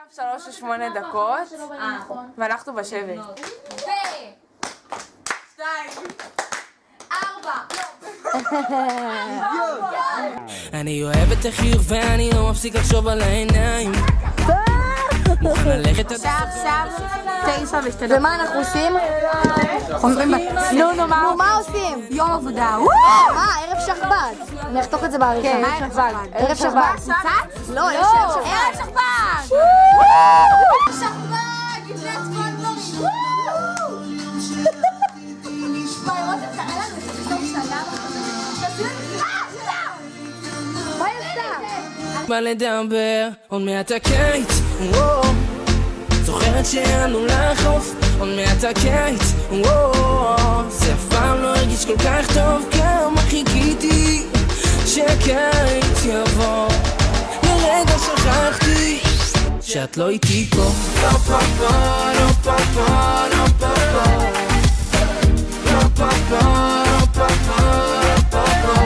עכשיו 3:08 ואנחנו בשבט. 2 4 אני אוהב את החיוך ואני לא מפסיק לחשוב על העיניים. מוכן ללכת עד עכשיו 9:02. ומה אנחנו עושים? נו, מה עושים? יום עבודה. ערב שכבת. אני אחתוך את זה בעריכה. ערב שכבת. לא, יש ערב שכבת. ערב שכבת! שכבת! לפני צפון בורי! וואי, רותם, תראה לנו את זה בסוף שנה. מה היא עושה? בא לדבר, עוד מעט הקיץ, זוכרת שיענו לחוף, עוד מעט הקיץ, זה אף פעם לא הרגיש כל כך טוב, כמה חיכיתי שהקיץ יבוא, לרגע שכחתי שאת לא איתי פה. לא פאפה, לא פאפה, לא פאפה, לא פאפה, לא פאפה, לא פאפה.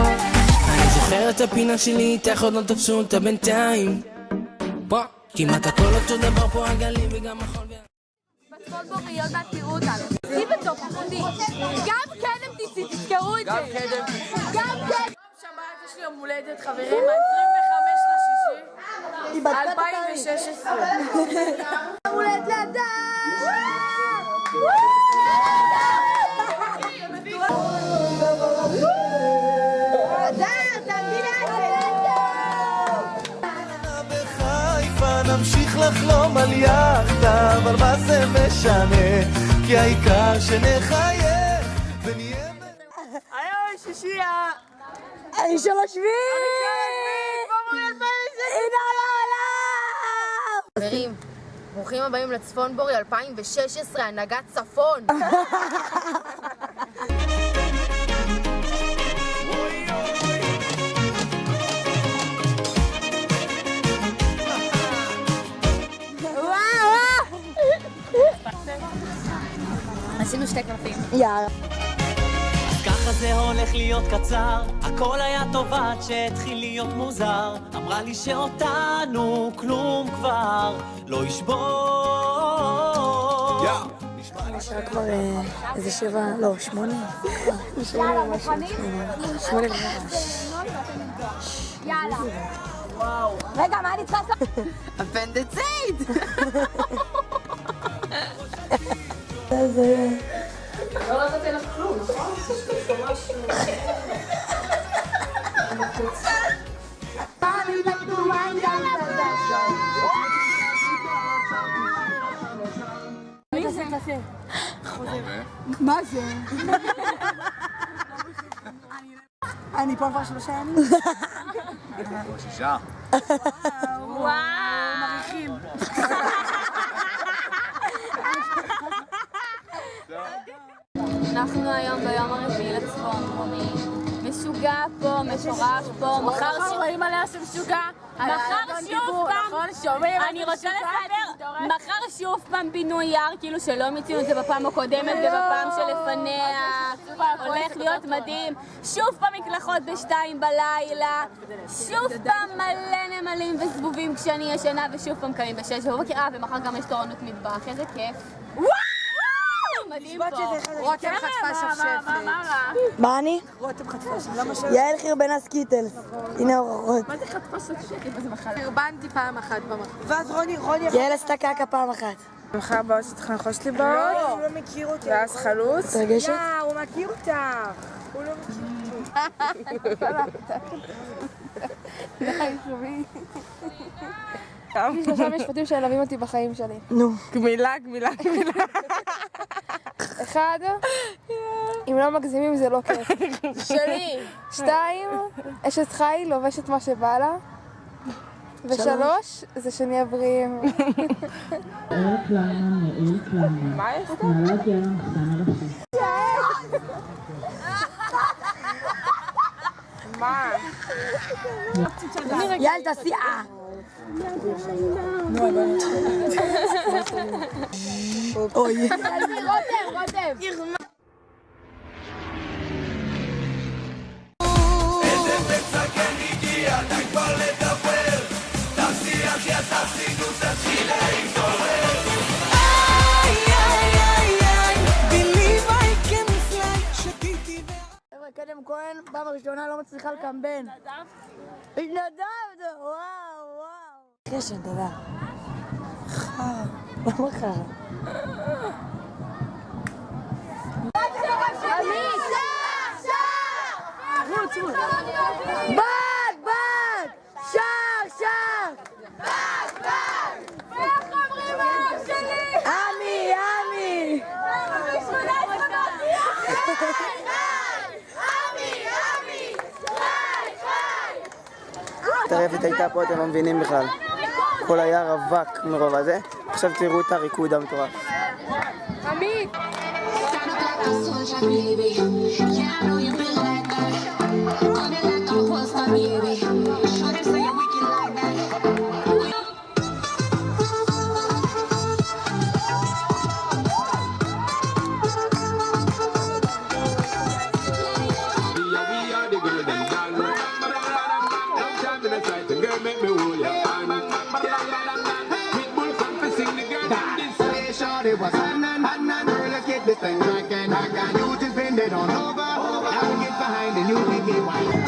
אני זוכר את הפינה שלי איתך, עוד לא תפסו אותה בינתיים. כמעט הכל אותו דבר פה, הגלים וגם החול. בצפון בורי, עוד מעט תראו אותנו. תצאי בטוב, אחותי. גם קדם תצאי, תזכרו את זה. גם קדם. שבת יש לי יום הולדת, חברים, 25/6/2016. יום הולדת לאדם! נמשיך לחלום על יחדה, אבל מה זה משנה? כי העיקר שנחייך ונהיה... היום שישייה! הראשון לשביעי! הנה על העולם! חברים, ברוכים הבאים לצפון בורי 2016, הנהגת צפון! עשינו 2 קלפים. יאללה. ככה זה הולך להיות קצר, הכל היה טוב עד שהתחיל להיות מוזר. אמרה לי שאותנו כלום כבר לא ישבור. נשאר כבר איזה 7, לא, 8. יאללה, מוכנים? 8. יאללה. רגע, מה אני צריכה לעשות? אפנדצית! לא נתתי לך כלום, נכון? מה זה? אני פה כבר 3 ימים. 6. וואו! מריחים. אנחנו היום ביום הרביעי לצפון בורי. משוגע פה, מטורף פה, מחר רואים עליה שמשוגע. מחר שוב פעם, אני רוצה לספר, מחר שוב פעם בינוי יער, כאילו שלא מיצינו את זה בפעם הקודמת ובפעם שלפניה. הולך להיות מדהים. שוב פעם מקלחות ב2 בלילה. שוב פעם מלא נמלים וזבובים כשאני ישנה, ושוב פעם קמים ב6 בבוקר. ומחר גם יש תורנות מטבח, איזה כיף. מדהים פה. רותם חטפה שפשפת. מה אני? רותם חטפה שפשפת. יעל חרבנה סקיטלס. הנה ההוכחות. מה זה חטפה שפשפת? מה זה מחלה? חרבנתי פעם אחת במחלה. ואז רוני... יעל עשתה קקה פעם אחת. מחר הבאות שצריך לחוש לי באות. לא, הוא לא מכיר אותי. ואז חלוץ. מתרגשת? הוא מכיר אותך. הוא לא מכיר אותי. די, שומעים. יש 3 משפטים שילווים אותי בחיים שלי. נו. גמילה. 1, אם לא מגזימים זה לא כיף. שלי. 2, אשת חיל לובשת מה שבא לה. ו3, זה שנהיה בריאים. מה יש לה? מה? יעל תעשי אוי. רותם. איזה מצגן הגיע, די כבר לדבר, תעשי אחי, תעשי נו, תתחיל הראשונה לא מצליחה לקמבן. התנדבת, וואו. אחי שתדע. חרא. למה חרא? בד! שער! ואיך אומרים האח שלי? עמי! הטרפת הייתה פה, אתם לא מבינים בכלל. הכל היה רווק מרוב הזה. עכשיו תראו את הריקוד המטורף. עמית! It was and girl, let's get this thing rockin'. You just bend it on over. Now we get behind and you make me whine.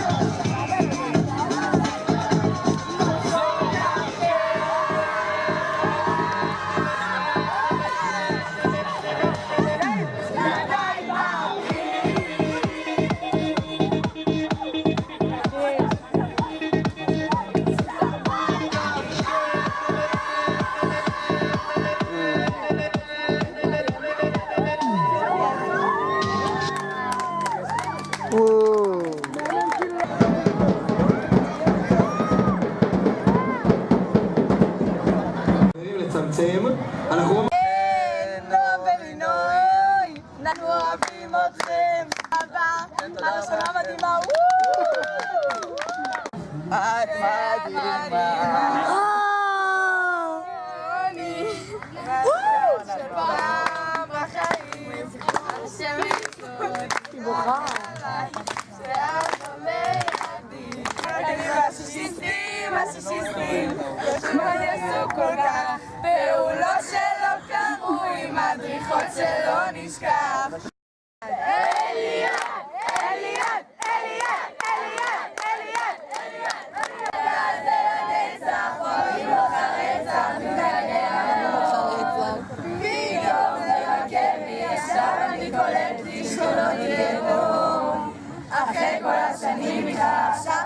לצמצם, אנחנו... נועם ולינוי, אנחנו אוהבים אתכם. הרשמה מדהימה. את מדהימה. השישיסטים, יושבים יעשו כל כך, פעולות שלא קמו עם הדריכות שלא נשכח. אליעד! זה הנצח, אוהבים לך רצח, פתאום זה מכה בי, עכשיו אני קולט לי שלא תהיה טוב. אחרי כל השנים איתך עכשיו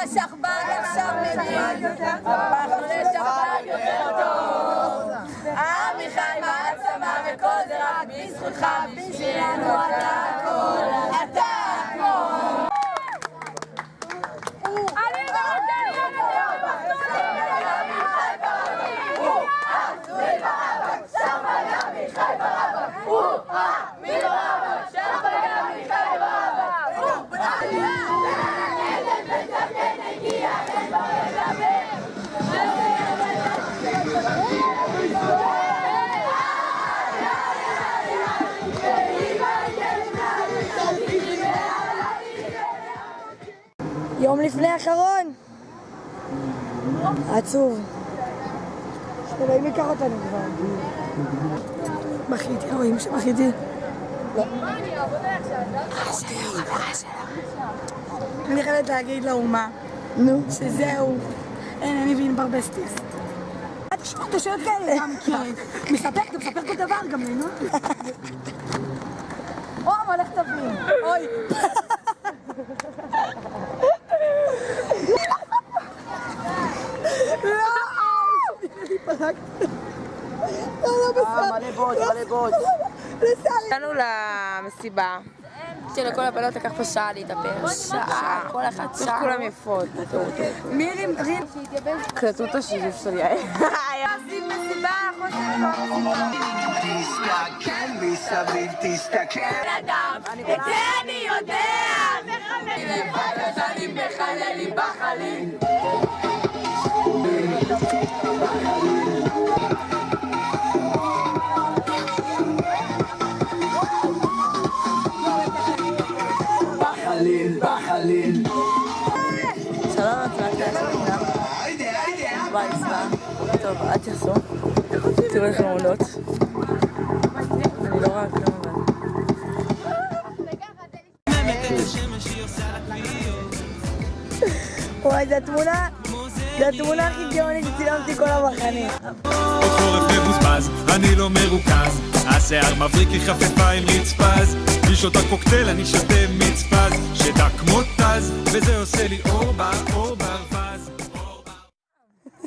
השכב"ג עכשיו מבין הפכנו לשכב"ג יותר טוב. עמיחי מעצמה וכל זה רק בזכותך, בשבילנו אתה הכל, אתה הכל. אני ורותני הנדעות עמיחי ברבק שחב"ג עמיחי ברבק מי ברבק שחב"ג עמיחי ברבק יום לפני האחרון. עצוב. אלוהים ייקח אותנו כבר. בכיתי, רואים שבכיתי? לא. אני חייבת להגיד לאומה שזהו, אין, אני ואין ברבסטיס. תשמע, אתה שואלת כאלה, גם מספר, אתה מספר כל דבר גם לי, נו? או, אבל איך תבין? אוי. מלא בוט. הגענו למסיבה שלכל הבנות לקח פה שעה להתאפר. שעה, כל אחת שעה. כולם יפות. מירי, רין. קלטו את השיזוף שלי. עושים מסיבה, תסתכל מסביב, תסתכל. את זה אני יודע! אני בחללים בחלים. בחליל. שלום, ביי, סבא. טוב, אל תעשו. תראו איך מעולות. אני לא רואה כלום אבל. וואי, זו התמונה הכי גאונית שצילמתי כל המחנה. עוד חורף מבוזבז, אני לא מרוכז, השיער מבריק לי חפפה עם רצפז, היא שותה קוקטייל, אני שותה מצפז, שדה כמו טז, וזה עושה לי אור ברווז.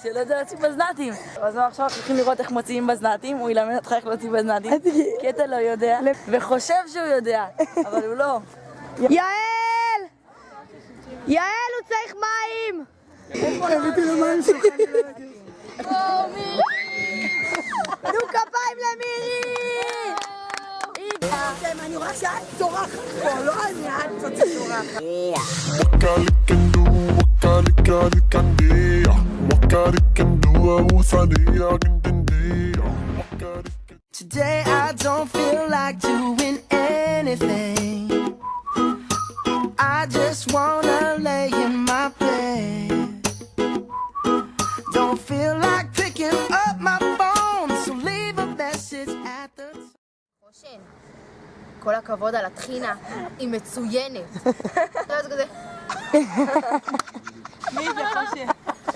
שלא יודע להוציא בזנתים. אז עכשיו הולכים לראות איך מוציאים בזנתים, הוא ילמד אותך איך להוציא בזנתים, כי אתה לא יודע, וחושב שהוא יודע, אבל הוא לא. יעל! יעל, הוא צריך מים! הבאתי לו מים שלך, אני לא יודעת. תנו כפיים למירי! אני רואה שאת צורחת פה, לא אני, את צורחת. Today I don't feel like doing anything. I just wanna lay in my bed. Don't feel like picking up my phone, so leave a message at the חושן, כל הכבוד על התחינה, היא מצוינת. זה כזה. מי זה חושן?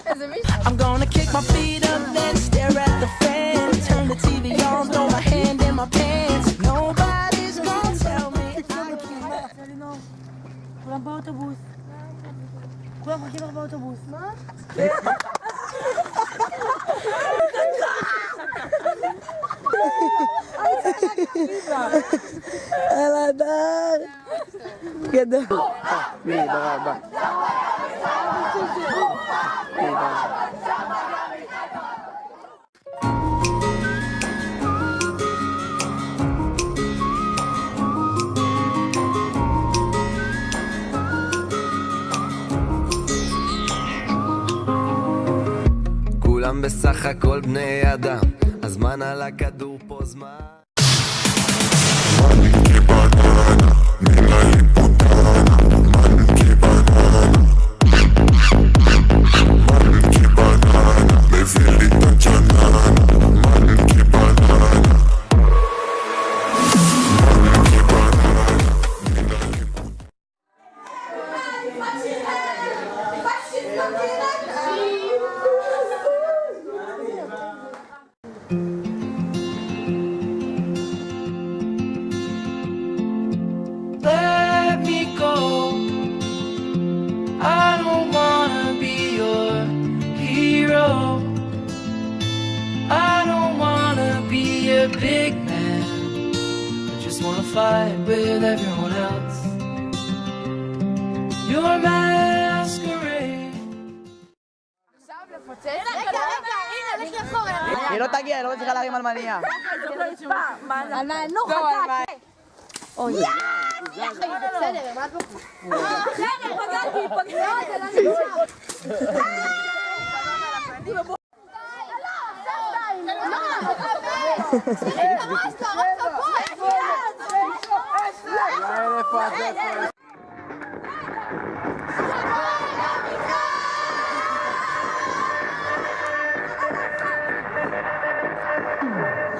איזה מישהו. I'm gonna kick my feet up, then stare at the fan. Turn the TV on, throw my hand in my pants. Nobody's gonna tell me. כולם באוטובוס. כולם מחכים לך באוטובוס. מה? על הדר. גדול. מי? ברבא. כולם בסך הכל בני אדם, הזמן על הכדור פה זמן. Let me go. I don't wanna be your hero. I don't wanna be a big man. I just wanna fight with everyone else. Your masquerade. היא לא תגיע, היא לא צריכה להרים על מנייה. נו חזק. אוי. בסדר, מה את בוחרת? בסדר, פגעתי.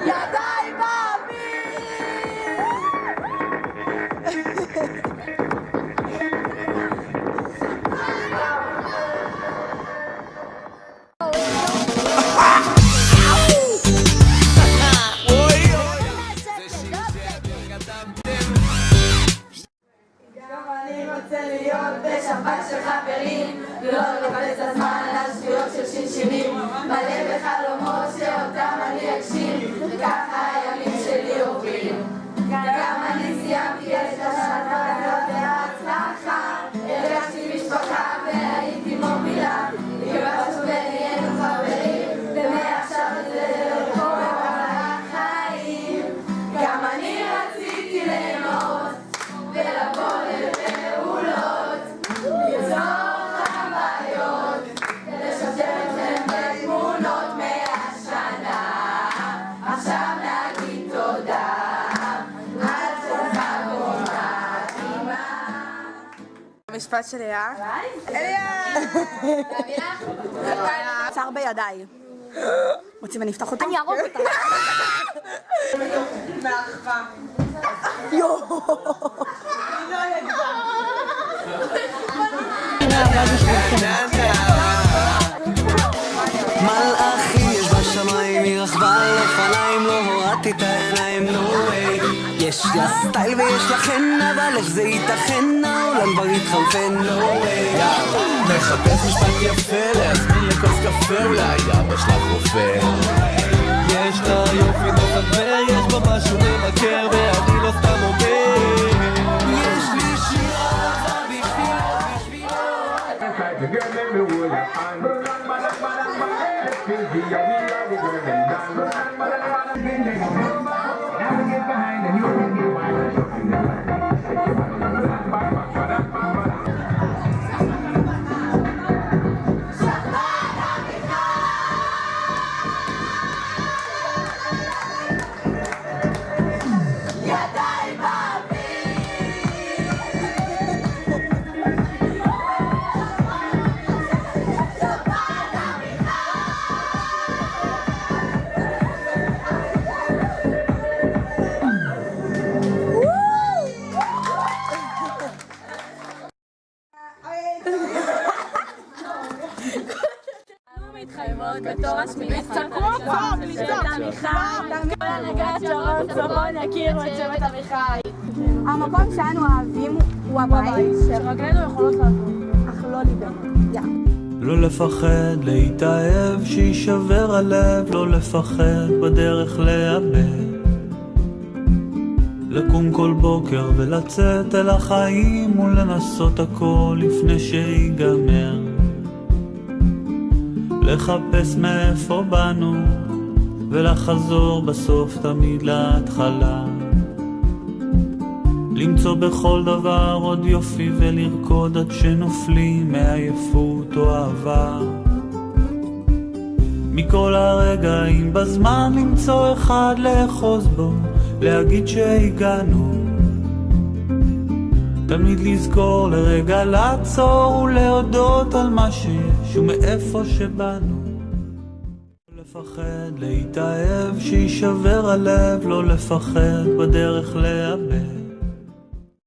ידיים באוויר! בשבת של חברים, לא לבזבז את הזמן על השטויות של שינשינים, מלא בחלומות שאותם אני אגשים, וככה הימים שלי עוברים. גם אני סיימתי את השנה וההצלחה, הרגשתי משפחה והייתי מובילה, הגבשנו ונהיינו חברים, ומעכשיו זה לא קורה בחיים. גם אני רציתי ליהנות ולבוא לפעולות, ליצור חוויות, לשתף אתכם בתמונות מהשנה. עכשיו נגיד תודה על תודה גורמה. המשפט של לאה. אליה! צר בידיי. רוצים אני אפתח אותו? אני ארוג אותה. מהאחווה. יואו! היא לא ידעה. את העיניים, no way. יש לה סטייל ויש לה חן, אבל איך זה ייתכן? העולם כבר התחרפן, no way. מחפש משפט יפה, להזמין לכוס קפה, אולי אבא שלך רופא. יש לה יופי מחבר, יש בה משהו ממכר, ואני לא סתם אומר. יש לי שיר אהבה בשבילו. בתור השמינית צעקו פה, לצעוק עמיחי כל הנהגת שרון צפון יכירו את שבט עמיחי. המקום שאנו אוהבים הוא הבית שרגלינו יכולות לעבור אך לא ליבנו. לא לפחד להתאהב שישבר הלב, לא לפחד בדרך לאבד, לקום כל בוקר ולצאת אל החיים ולנסות הכל לפני שיגמר, לחפש מאיפה באנו ולחזור בסוף תמיד להתחלה, למצוא בכל דבר עוד יופי ולרקוד עד שנופלים מעייפות או אהבה, מכל הרגעים בזמן למצוא אחד לאחוז בו, להגיד שהגענו, תמיד לזכור לרגע לעצור ולהודות על מה שיש ומאיפה שבאנו. לא לפחד להתאהב שישבר הלב, לא לפחד בדרך לאבד,